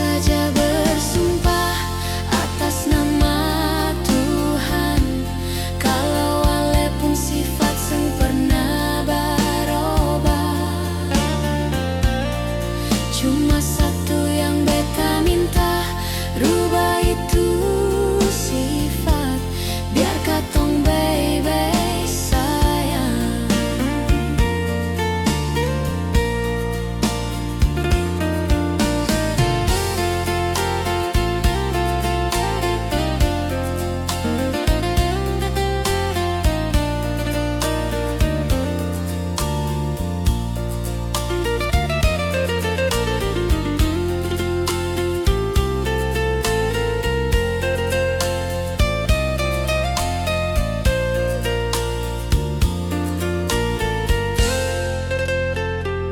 saja bersumpah atas nama Tuhan, kalau walaupun sifat seng pernah berubah. Cuma satu yang beta minta, rubah itu sifat, biar katong baik-baik sayang.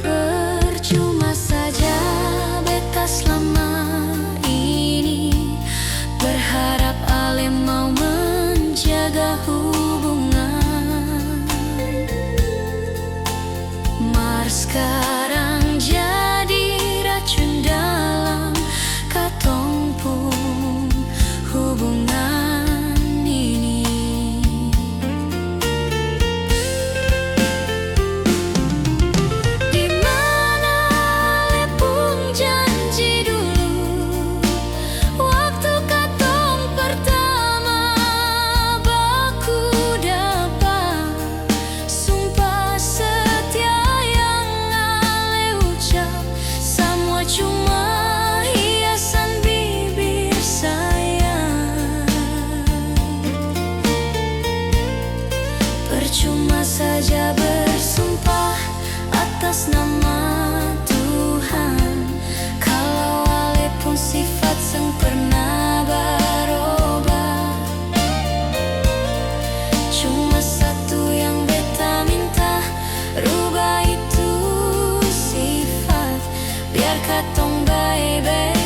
Percuma saja beta selama ini berharap ale mau menjaga hubungan, mar sekarang jadi racun dalam katong pun hubungan ini. Dimana ale pun janji dulu waktu katong pertama baku dapat, sumpah setia yang ale ucap semua cuma hiasan bibir sayang. Percuma saja bersumpah atas nama Tuhan, kalau walaupun sifat seng pernah berubah. Cuma satu yang beta minta, rubah itu sifat, biar katong baik-baik